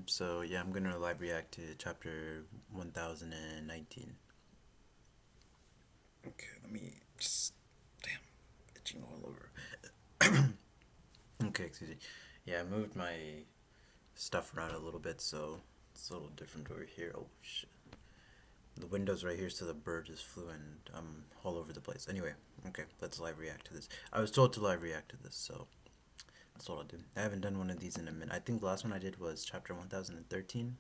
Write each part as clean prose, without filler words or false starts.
So yeah, I'm gonna live react to chapter 1019. Okay, let me just. Damn, itching all over. Okay, excuse me. Yeah, I moved my stuff around a little bit, so it's a little different over here. Oh shit. The window's right here, so the bird just flew and I'm all over the place. Anyway, okay, let's live react to this. I was told to live react to this, so that's what I'll do. I haven't done one of these in a minute. I think the last one I did was chapter 1013.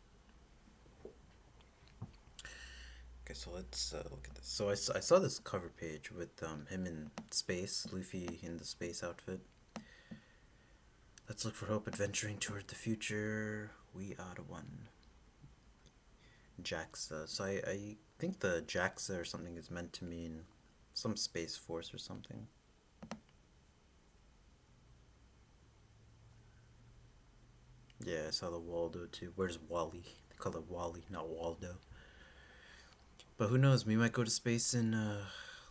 Okay, so let's look at this. So I saw this cover page with him in space, Luffy in the space outfit. Let's look for hope, adventuring toward the future. We are one. JAXA. So I think the JAXA or something is meant to mean some space force or something. Yeah, I saw the Waldo too. Where's Wally? They call it Wally, not Waldo. But who knows? We might go to space in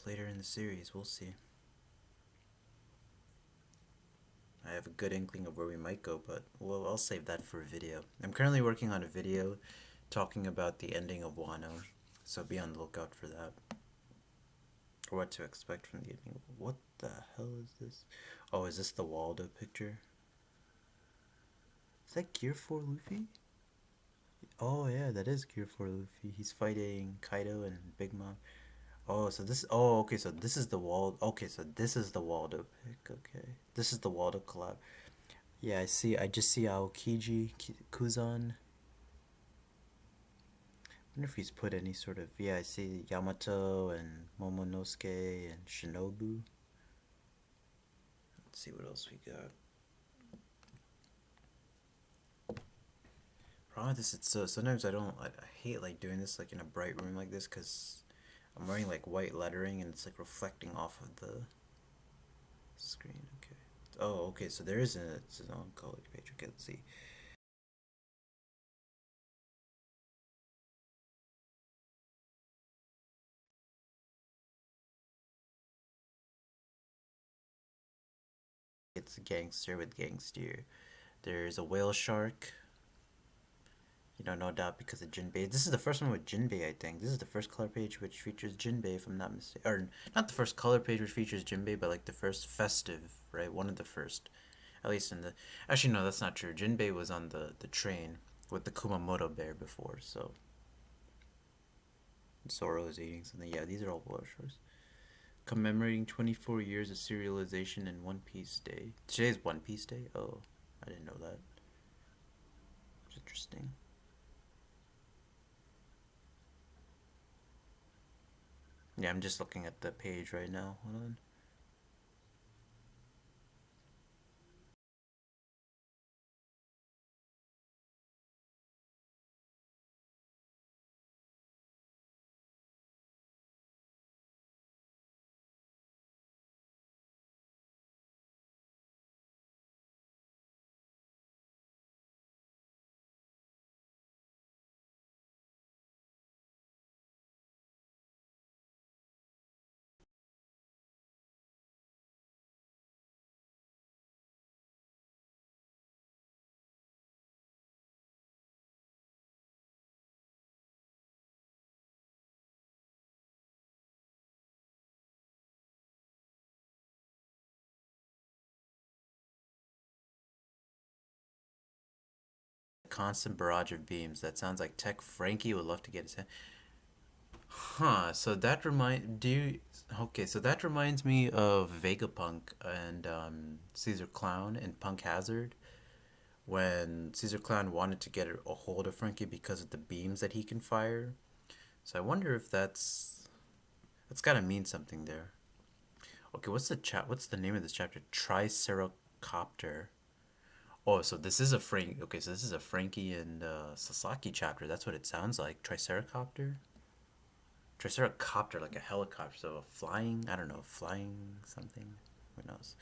later in the series. We'll see. I have a good inkling of where we might go, but well, I'll save that for a video. I'm currently working on a video talking about the ending of Wano, so be on the lookout for that. Or what to expect from the ending. What the hell is this? Oh, is this the Waldo picture? Is that Gear 4 Luffy? Oh yeah, that is Gear 4 Luffy. He's fighting Kaido and Big Mom. Oh, so this. Oh, okay. So this is the Waldo. Okay, so this is the Waldo pic. Okay, this is the Waldo collab. Yeah, I see. I just see Aokiji Kuzan. I wonder if he's put any sort of. Yeah, I see Yamato and Momonosuke and Shinobu. Let's see what else we got. Problem with this, it's so sometimes I hate like doing this like in a bright room like this because I'm wearing like white lettering and it's like reflecting off of the screen. Okay. Oh, okay. So there is a it's his own college page. Okay, let's see. It's a gangster with gangster. There's a whale shark. You know, no doubt because of Jinbei. This is the first one with Jinbei, I think. This is the first color page which features Jinbei, if I'm not mistaken. Or, not the first color page which features Jinbei, but like the first festive, right? One of the first. At least in the. Actually, no, that's not true. Jinbei was on the train with the Kumamoto bear before, so. Zoro is eating something. Yeah, these are all whale sharks. Commemorating 24 years of serialization in One Piece Day. Today's One Piece Day? Oh, I didn't know that. It's interesting. Yeah, I'm just looking at the page right now. Hold on. Constant barrage of beams. That sounds like Tech Frankie would love to get his hand. Huh. So that remind do you, okay. So that reminds me of Vegapunk and Caesar Clown and Punk Hazard when Caesar Clown wanted to get a hold of Frankie because of the beams that he can fire. So I wonder if that's gotta mean something there. Okay, what's the chat? What's the name of this chapter? Triceracopter. Oh, so this is a Frank. Okay, so this is a Frankie and Sasaki chapter. That's what it sounds like. Triceracopter. Triceracopter, like a helicopter. So a flying. I don't know, flying something. Who knows?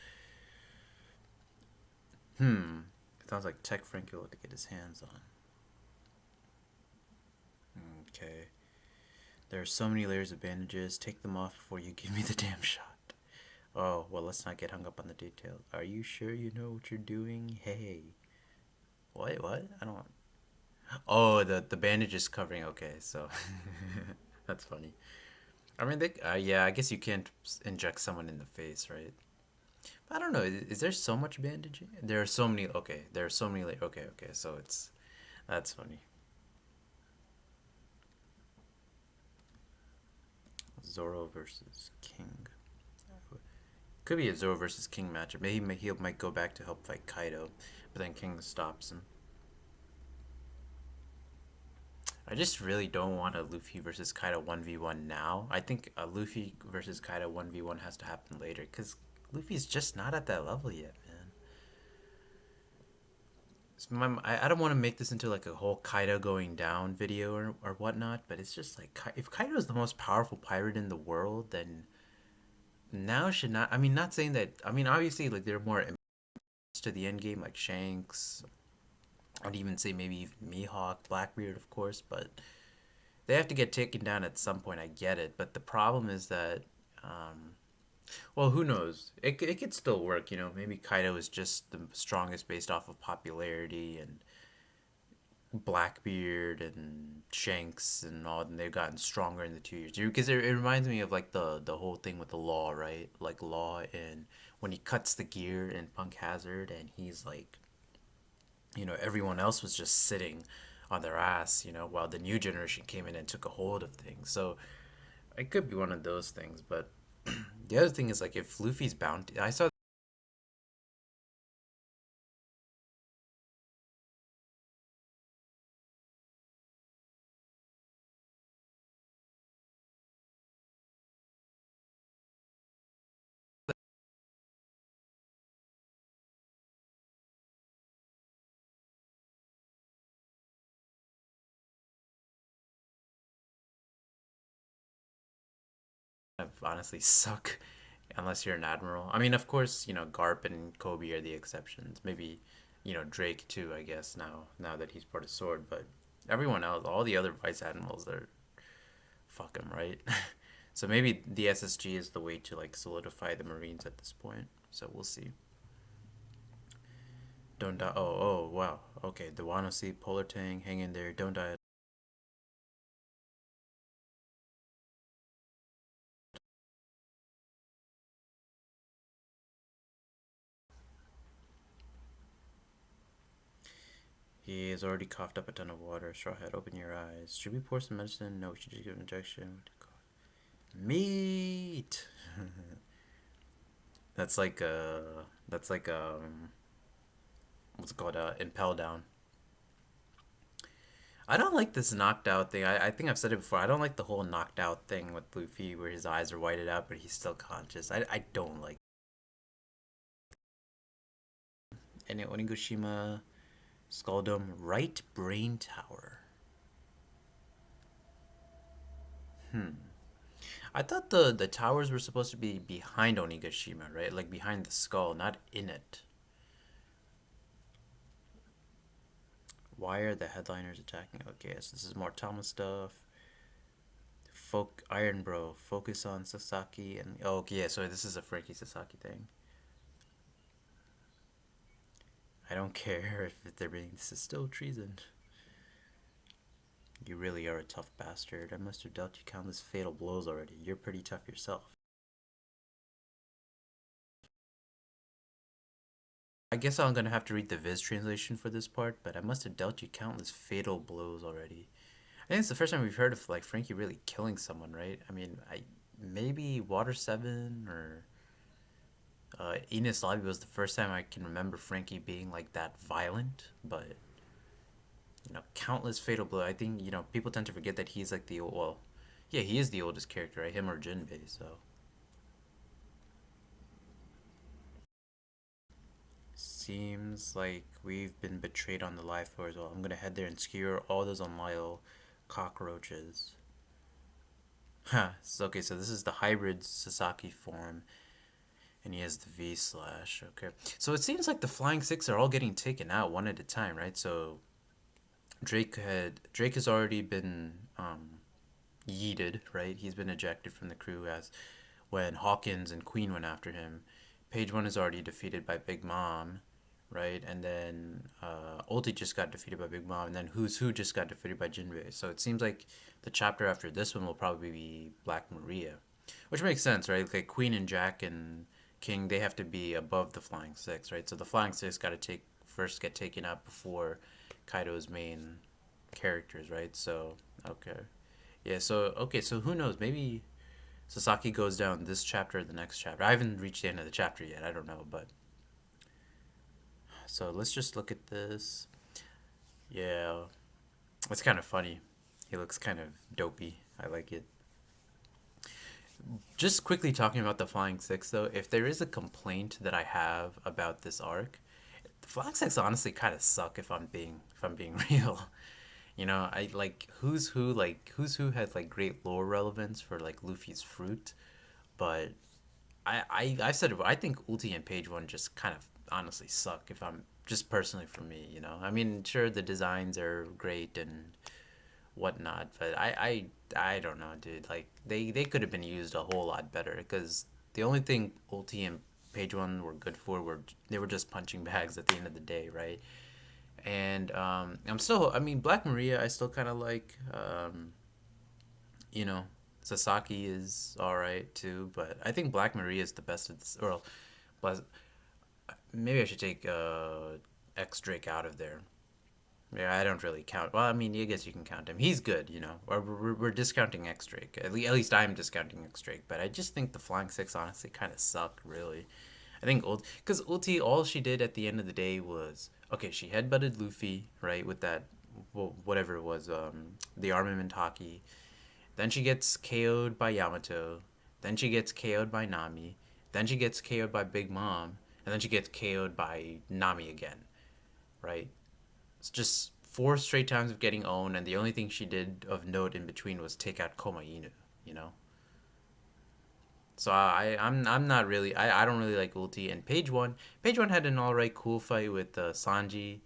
Hmm. It sounds like Tech Frankie will have to get his hands on. Okay. There are so many layers of bandages. Take them off before you give me the damn shot. Oh, well, let's not get hung up on the details. Are you sure you know what you're doing? Hey. What? I don't. Oh, the bandage is covering. Okay, so that's funny. I mean, yeah, I guess you can't inject someone in the face, right? I don't know. Is there so much bandaging? There are so many. Okay, there are so many. Like, okay, okay. So it's that's funny. Zoro versus King. Could be a Zoro versus King matchup. Maybe he might go back to help fight Kaido, but then King stops him. I just really don't want a Luffy versus Kaido 1v1 now. I think a Luffy versus Kaido 1v1 has to happen later because Luffy's just not at that level yet, man. I don't want to make this into like a whole Kaido going down video or whatnot, but it's just like if Kaido is the most powerful pirate in the world, then now should not. I mean, not saying that. I mean, obviously, like there are more to the end game, like Shanks. I'd even say maybe even Mihawk, Blackbeard, of course, but they have to get taken down at some point. I get it, but the problem is that, um, well, who knows? It could still work. Maybe Kaido is just the strongest based off of popularity, and Blackbeard and Shanks and all, and they've gotten stronger in the 2 years. Because it reminds me of like the whole thing with the Law, right? Like Law in when he cuts the gear in Punk Hazard, and he's like, everyone else was just sitting on their ass, while the new generation came in and took a hold of things. So it could be one of those things, but the other thing is like if Luffy's bound, I saw honestly suck unless you're an admiral. I mean, of course, Garp and Kobe are the exceptions. Maybe, Drake too, I guess now that he's part of Sword, but everyone else, all the other vice admirals are fuck him, right? So maybe the SSG is the way to like solidify the Marines at this point. So we'll see. Don't die. Oh, wow. Okay, the Wano Sea, Polar Tang, hang in there. Don't die. He has already coughed up a ton of water. Strawhead, open your eyes. Should we pour some medicine? No, we should just give an injection. Meat. That's like what's it called? Impel down. I don't like this knocked out thing. I think I've said it before. I don't like the whole knocked out thing with Luffy where his eyes are whited out but he's still conscious. I don't like. And Onigashima Skull Dome right brain tower. I thought the towers were supposed to be behind Onigashima, right? Like behind the skull, not in it. Why are the headliners attacking? Okay, so this is more Tama stuff. Iron Bro, focus on Sasaki and oh okay, yeah. So this is a Frankie Sasaki thing. I don't care if they're being. This is still treason. You really are a tough bastard. I must have dealt you countless fatal blows already. You're pretty tough yourself. I guess I'm gonna have to read the Viz translation for this part, but I must have dealt you countless fatal blows already. I think it's the first time we've heard of like Frankie really killing someone, right? I mean, I maybe Water Seven or Enos Lobby was the first time I can remember Frankie being like that violent, but countless fatal blow. I think people tend to forget that he's like well, yeah, he is the oldest character, right? Him or Jinbei. So seems like we've been betrayed on the live floor as well. I'm gonna head there and skewer all those unloyal cockroaches. Huh. So, okay, so this is the hybrid Sasaki form, and he has the V slash. Okay, so it seems like the Flying Six are all getting taken out one at a time, right? So Drake has already been yeeted, right? He's been ejected from the crew as when Hawkins and Queen went after him. Page One is already defeated by Big Mom. right? And then Ulti just got defeated by Big Mom, and then Who's Who just got defeated by Jinbei. So it seems like the chapter after this one will probably be Black Maria, which makes sense, right? Like Queen and Jack and King, they have to be above the Flying Six, right? So the Flying Six got to take first get taken out before Kaido's main characters, right? So okay, yeah. So okay, so who knows? Maybe Sasaki goes down this chapter or the next chapter. I haven't reached the end of the chapter yet. I don't know, but so let's just look at this. Yeah, it's kind of funny. He looks kind of dopey. I like it. Just quickly talking about the Flying Six, though, if there is a complaint that I have about this arc, the Flying Six honestly kind of suck. If I'm being real, I like Who's Who has like great lore relevance for like Luffy's fruit, but I've said it. I think Ulti and Page One just kind of honestly suck. If I'm just personally for me, I mean, sure the designs are great and whatnot, but I don't know, dude. Like they could have been used a whole lot better because the only thing Ulti and Page One were good for were they were just punching bags at the end of the day, right? And I mean, Black Maria, I still kind of like. You know, Sasaki is all right too, but I think Black Maria is the best of this. Or, maybe I should take X Drake out of there. Yeah, I don't really count. Well, I mean, I guess you can count him. He's good, Or we're discounting X Drake. At least I'm discounting X Drake. But I just think the Flying Six honestly kind of suck, really. I think because Ulti, all she did at the end of the day was okay. She headbutted Luffy, right, with that, whatever it was, the armament hockey. Then she gets KO'd by Yamato. Then she gets KO'd by Nami. Then she gets KO'd by Big Mom. And then she gets KO'd by Nami again, right? It's just four straight times of getting owned, and the only thing she did of note in between was take out Koma Inu, you know? So I'm not really I don't really like Ulti and Page One had an alright cool fight with Sanji.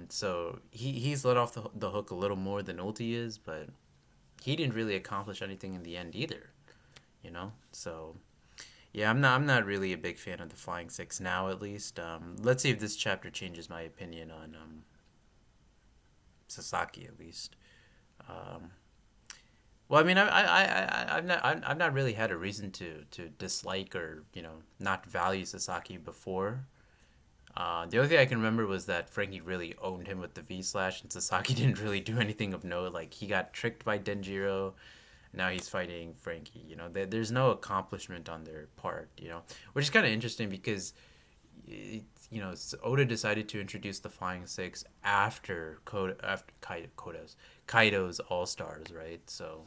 So he's let off the hook a little more than Ulti is, but he didn't really accomplish anything in the end either, So yeah, I'm not really a big fan of the Flying Six now, at least. Let's see if this chapter changes my opinion on Sasaki, at least. Um, well, I mean, I've not really had a reason to dislike or not value Sasaki before. The only thing I can remember was that Frankie really owned him with the V slash, and Sasaki didn't really do anything of note. Like he got tricked by Denjiro. Now he's fighting Frankie. There's no accomplishment on their part. Which is kind of interesting because, Oda decided to introduce the Flying Six after Kaido's All Stars, right? So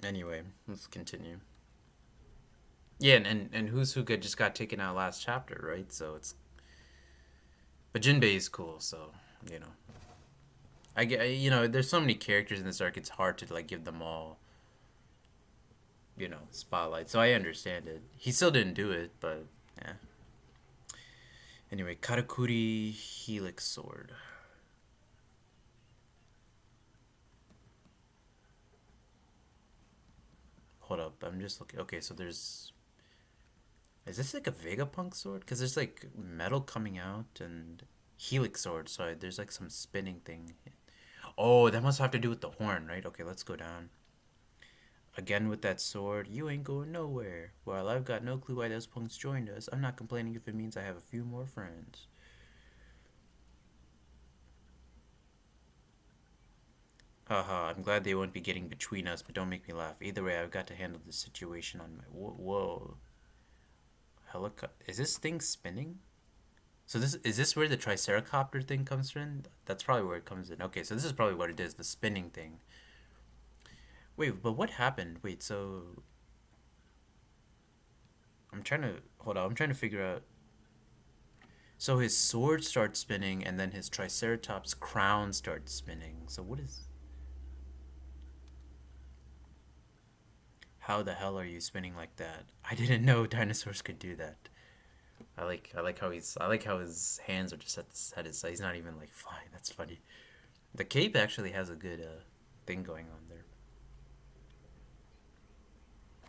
anyway, let's continue. Yeah, and Who's Who just got taken out last chapter, right? So it's but Jinbei is cool, so you know I get there's so many characters in this arc. It's hard to like give them all spotlight. So I understand it. He still didn't do it, but yeah. Anyway, Karakuri Helix Sword. Hold up, I'm just looking. Okay, so there's. Is this like a Vegapunk sword? Because there's like metal coming out and Helix sword. So there's like some spinning thing. Oh, that must have to do with the horn, right? Okay, let's go down. Again with that sword, you ain't going nowhere. Well, I've got no clue why those punks joined us. I'm not complaining if it means I have a few more friends. Haha, I'm glad they won't be getting between us, but don't make me laugh. Either way, I've got to handle this situation on my. Whoa. Helicopter. Is this thing spinning? So is this where the Triceracopter thing comes in? That's probably where it comes in. Okay, so this is probably what it is, the spinning thing. Wait, but what happened? Wait, so I'm trying to hold on. I'm trying to figure out. So his sword starts spinning, and then his Triceratops crown starts spinning. So what is? How the hell are you spinning like that? I didn't know dinosaurs could do that. I like how his hands are just at his side. He's not even like flying. That's funny. The cape actually has a good thing going on there.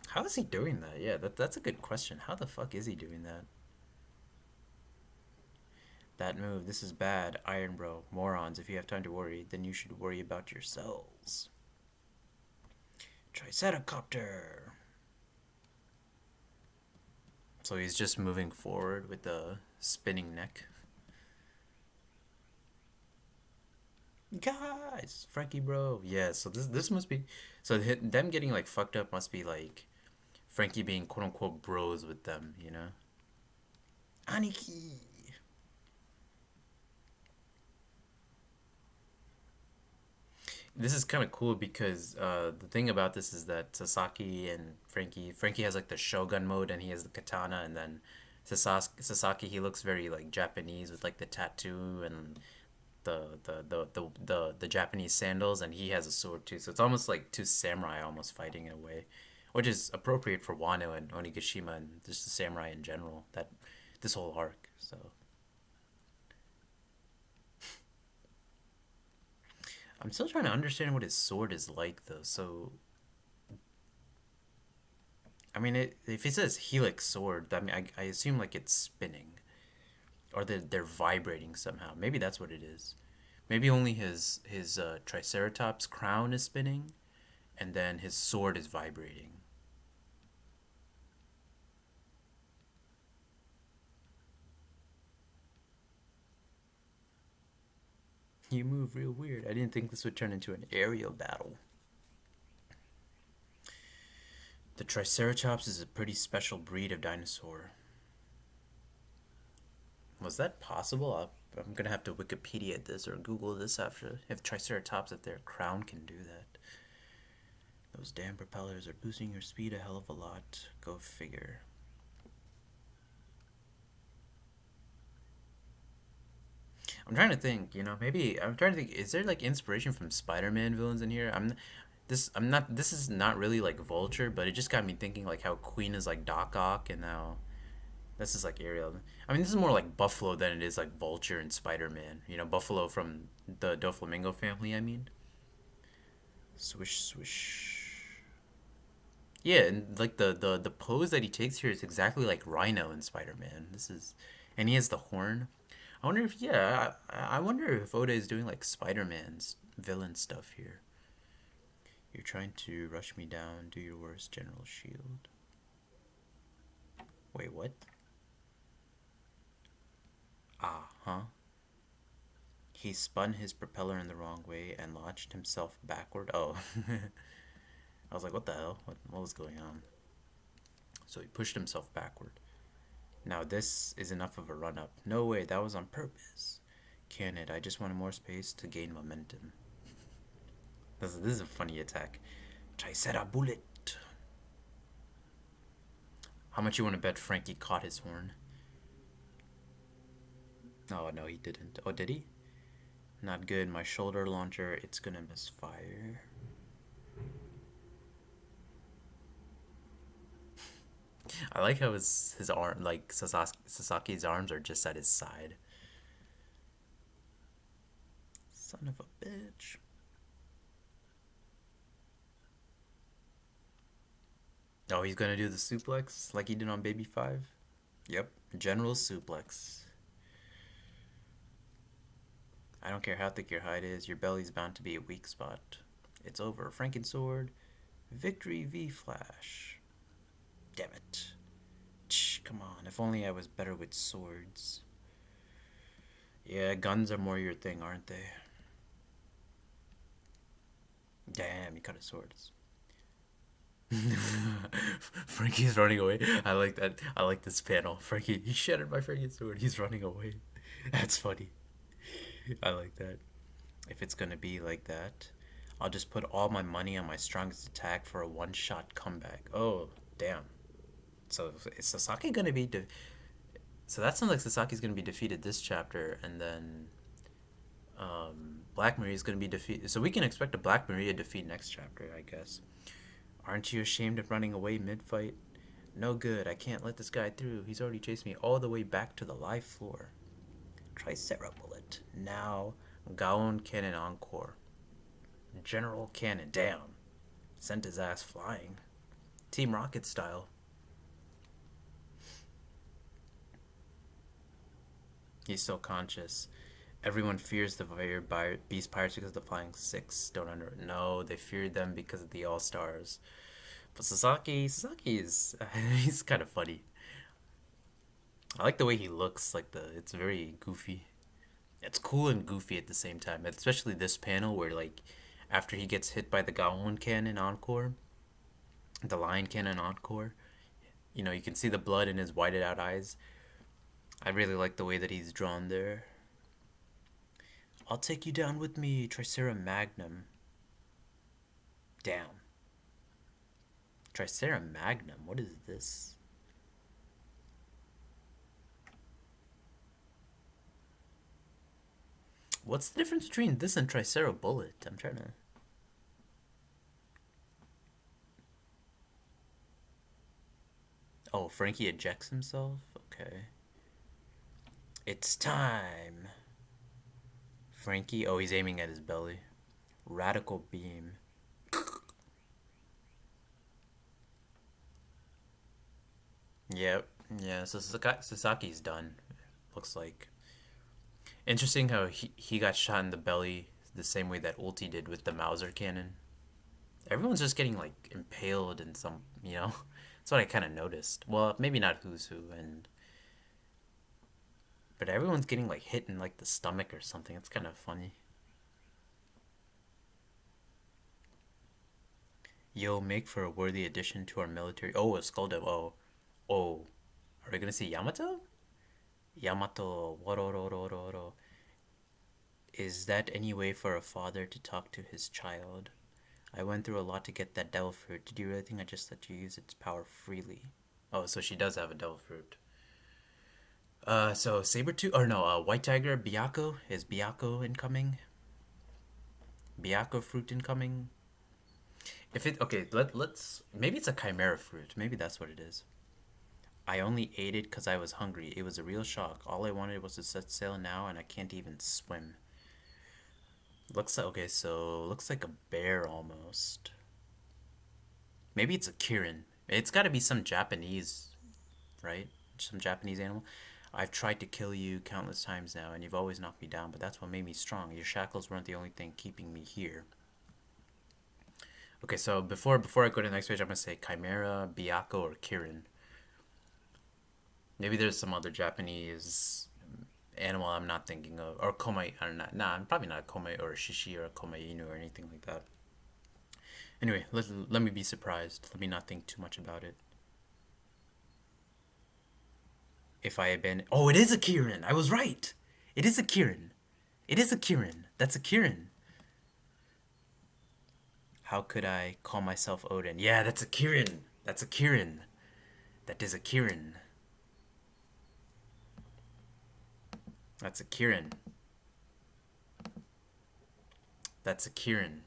How is he doing that? Yeah, that's a good question. How the fuck is he doing that? That move, this is bad. Iron Bro. Morons, if you have time to worry, then you should worry about yourselves. Triceracopter. So he's just moving forward with the spinning neck. Guys, Frankie bro. Yeah, so this must be so them getting like fucked up must be like Frankie being quote unquote bros with them, you know? Aniki. This is kind of cool because the thing about this is that Sasaki and Frankie has like the Shogun mode and he has the katana, and then Sasaki he looks very like Japanese with like the tattoo and the Japanese sandals, and he has a sword too. So it's almost like two samurai almost fighting in a way, which is appropriate for Wano and Onigashima and just the samurai in general. That this whole arc. So I'm still trying to understand what his sword is like though. So I mean, if he says helix sword, I mean, I assume like it's spinning or they're vibrating somehow. Maybe that's what it is. Maybe only his Triceratops crown is spinning, and then his sword is vibrating. You move real weird. I didn't think this would turn into an aerial battle. The Triceratops is a pretty special breed of dinosaur. Was that possible? I'm gonna have to Wikipedia this or Google this after. If Triceratops, if their crown can do that. Those damn propellers are boosting your speed a hell of a lot. Go figure. I'm trying to think, maybe I'm trying to think. Is there like inspiration from Spider-Man villains in here? I'm not. This is not really like Vulture, but it just got me thinking like how Queen is like Doc Ock, and how this is like Ariel. I mean, this is more like Buffalo than it is like Vulture and Spider-Man. Buffalo from the Doflamingo family. I mean, swish swish. Yeah, and like the pose that he takes here is exactly like Rhino in Spider-Man. And he has the horn. I wonder if yeah, I wonder if Oda is doing like Spider-Man's villain stuff here. You're trying to rush me down. Do your worst, General Shield. Wait, what? Ah, huh? He spun his propeller in the wrong way and launched himself backward. Oh. I was like, what the hell? What was going on? So he pushed himself backward. Now this is enough of a run up. No way, that was on purpose. Can it? I just wanted more space to gain momentum. This is a funny attack. Tricera bullet. How much you want to bet Frankie caught his horn? Oh, no, he didn't. Oh, did he? Not good. My shoulder launcher, it's gonna misfire. I like how his arm, like Sasaki's arms are just at his side. Son of a bitch. Oh, he's gonna do the suplex like he did on Baby 5? Yep, General Suplex. I don't care how thick your hide is, your belly's bound to be a weak spot. It's over. Frankensword. Victory V Flash. Damn it. Come on, if only I was better with swords. Yeah, guns are more your thing, aren't they? Damn, you cut his swords. Frankie's running away. I like that. I like this panel. Frankie, he shattered my freaking sword. He's running away. That's funny. I like that. If it's gonna be like that, I'll just put all my money on my strongest attack for a one-shot comeback. Oh, damn. So is Sasaki gonna be? So that sounds like Sasaki's gonna be defeated this chapter, and then Black Maria's gonna be defeated. So we can expect a Black Maria defeat next chapter, I guess. Aren't you ashamed of running away mid-fight? No good. I can't let this guy through. He's already chased me all the way back to the live floor. Tricera bullet. Now, Gaon Cannon Encore. General Cannon. Damn. Sent his ass flying. Team Rocket style. He's so conscious. Everyone fears the Beast Pirates because of the Flying Six. Don't under no, they feared them because of the All Stars. But Sasaki is he's kind of funny. I like the way he looks. Like it's very goofy. It's cool and goofy at the same time. Especially this panel where like after he gets hit by the Gowan cannon encore, the Lion cannon encore, you can see the blood in his whited out eyes. I really like the way that he's drawn there. I'll take you down with me, Tricera Magnum. Damn. Tricera Magnum, what is this? What's the difference between this and Tricera Bullet? I'm trying to... Oh, Frankie ejects himself? Okay. It's time. Frankie, oh, he's aiming at his belly. Radical beam. Yep. Yeah, so Sasaki's done. Looks like. Interesting how he got shot in the belly the same way that Ulti did with the Mauser cannon. Everyone's just getting like impaled in some. That's what I kind of noticed. Well, maybe not who's who, but everyone's getting like hit in like the stomach or something. It's kind of funny. Yo, make for a worthy addition to our military. Oh, a Skulldove. Oh. Are we gonna see Yamato? Yamato. Wororororo. Is that any way for a father to talk to his child? I went through a lot to get that devil fruit. Did you really think I just let you use its power freely? Oh, so she does have a devil fruit. So Sabretooth, or no, White Tiger, Byaku. Is Byaku incoming? Byaku fruit incoming? Okay, let's, maybe it's a Chimera fruit. Maybe that's what it is. I only ate it because I was hungry. It was a real shock. All I wanted was to set sail now, and I can't even swim. Looks like, okay, so looks like a bear almost. Maybe it's a Kirin. It's got to be some Japanese, right? Some Japanese animal. I've tried to kill you countless times now, and you've always knocked me down, but that's what made me strong. Your shackles weren't the only thing keeping me here. Okay, so before I go to the next page, I'm gonna say Chimera, Byaku, or Kirin. Maybe there's some other Japanese animal I'm not thinking of, or Komai. Or not. Nah, I'm probably not a Komai or a Shishi or a Komai Inu or anything like that. Anyway, let me be surprised. Let me not think too much about it. If I had been... Oh, it is a Kirin! I was right! It is a Kirin. It is a Kirin. That's a Kirin. How could I call myself Odin? Yeah, that's a Kirin. That's a Kirin. That is a Kirin. That's a Kirin. That's a Kirin.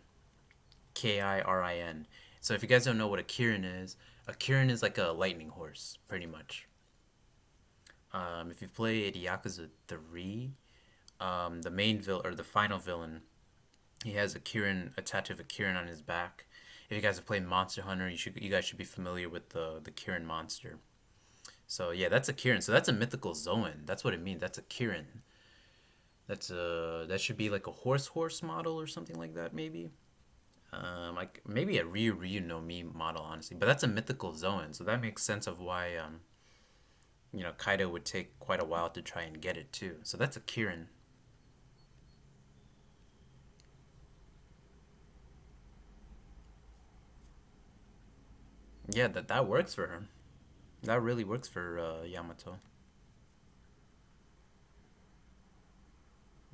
Kirin. So if you guys don't know what a Kirin is like a lightning horse, pretty much. If you played Yakuza 3, the main villain, or the final villain, he has a tattoo of a Kirin on his back. If you guys have played Monster Hunter, you guys should be familiar with the Kirin monster. So yeah, that's a Kirin. So that's a mythical Zoan. That's what it means. That's a Kirin. That should be like a horse model or something like that, maybe. Like maybe a Ryu no Mi model, honestly. But that's a mythical Zoan, so that makes sense of why Kaido would take quite a while to try and get it too. So that's a Kirin. Yeah, that works for her. That really works for Yamato.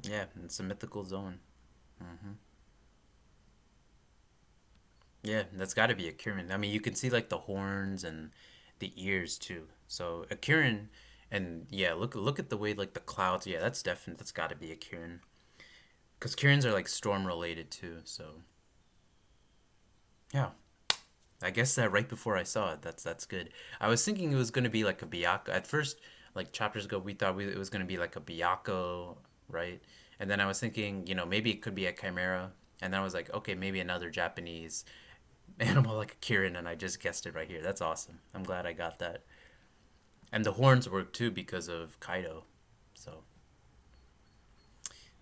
Yeah, it's a mythical Zoan. Hmm. Yeah, that's got to be a Kirin. I mean, you can see like the horns and the ears too. So a Kirin, and yeah, look at the way like the clouds. Yeah, that's got to be a Kirin. Because Kirins are like storm related too. So yeah, I guess that right before I saw it, that's good. I was thinking it was gonna be like a Byaku at first. Like chapters ago, we thought it was gonna be like a Byaku, right? And then I was thinking, maybe it could be a Chimera. And then I was like, okay, maybe another Japanese. animal like a Kirin, and I just guessed it right here. That's awesome. I'm glad I got that. And the horns work too because of Kaido. So,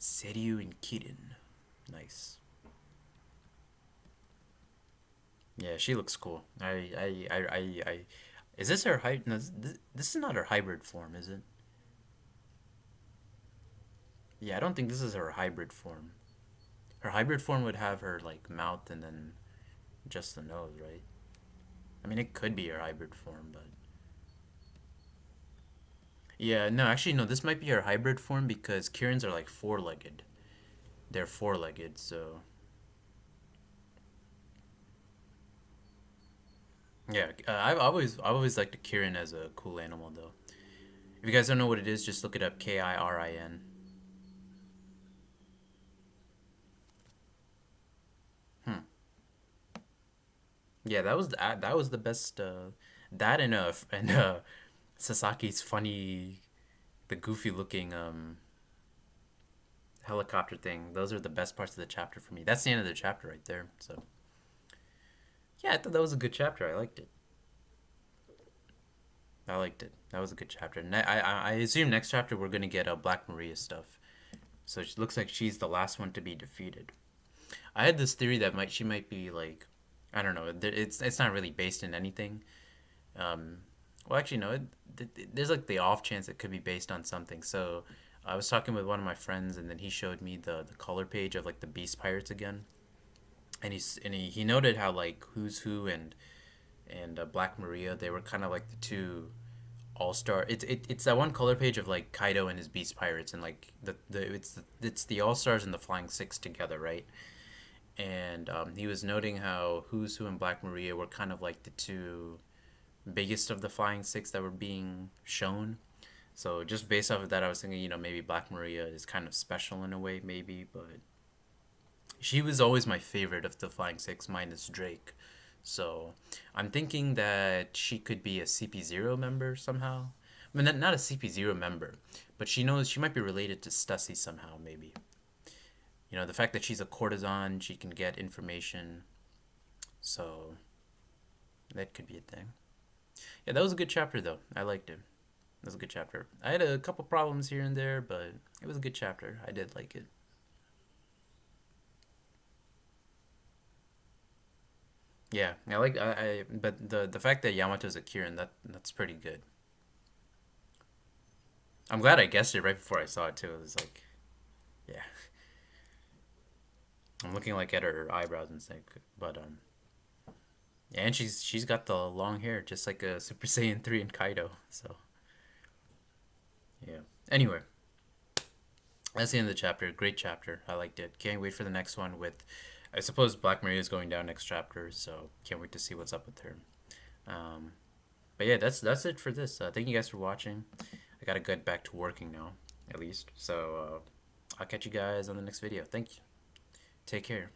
Seryu and Kirin. Nice. Yeah, she looks cool. Is this her hybrid? No, this is not her hybrid form, is it? Yeah, I don't think this is her hybrid form. Her hybrid form would have her like mouth and then just the nose, right? I mean, it could be her hybrid form, but yeah, no, actually, no. This might be her hybrid form because Kirins are like four-legged. They're four-legged, so yeah. I've always liked a Kirin as a cool animal, though. If you guys don't know what it is, just look it up. Kirin. Hmm. Yeah, that was the best. That and Sasaki's funny, the goofy looking helicopter thing. Those are the best parts of the chapter for me. That's the end of the chapter right there. So yeah, I thought that was a good chapter. I liked it. I liked it. That was a good chapter. I assume next chapter we're gonna get Black Maria stuff. So it looks like she's the last one to be defeated. I had this theory that she might be like, I don't know. It's not really based in anything. Um, well, actually, no. There's like the off chance it could be based on something. So I was talking with one of my friends, and then he showed me the color page of like the Beast Pirates again, and he noted how like Who's Who and Black Maria, they were kind of like the two all star. It's that one color page of like Kaido and his Beast Pirates, and like it's the all stars and the Flying Six together, right? And he was noting how Who's Who and Black Maria were kind of like the two biggest of the Flying Six that were being shown. So just based off of that, I was thinking, maybe Black Maria is kind of special in a way, maybe, but she was always my favorite of the Flying Six minus Drake. So I'm thinking that she could be a CP0 member somehow. I mean, not a CP0 member, but she might be related to Stussy somehow, maybe. The fact that she's a courtesan, she can get information. So that could be a thing. Yeah, that was a good chapter, though. I liked it. It was a good chapter. I had a couple problems here and there, but it was a good chapter. I did like it. Yeah, but the fact that Yamato's a Kirin, that's pretty good. I'm glad I guessed it right before I saw it too. It was like, yeah, I'm looking like at her eyebrows and stuff, but yeah, and she's got the long hair just like a Super Saiyan 3 in Kaido. So yeah. Anyway, that's the end of the chapter. Great chapter. I liked it. Can't wait for the next one with. I suppose Black Maria is going down next chapter, so can't wait to see what's up with her. Um, but yeah, that's it for this. Thank you guys for watching. I gotta get back to working now, at least. So I'll catch you guys on the next video. Thank you. Take care.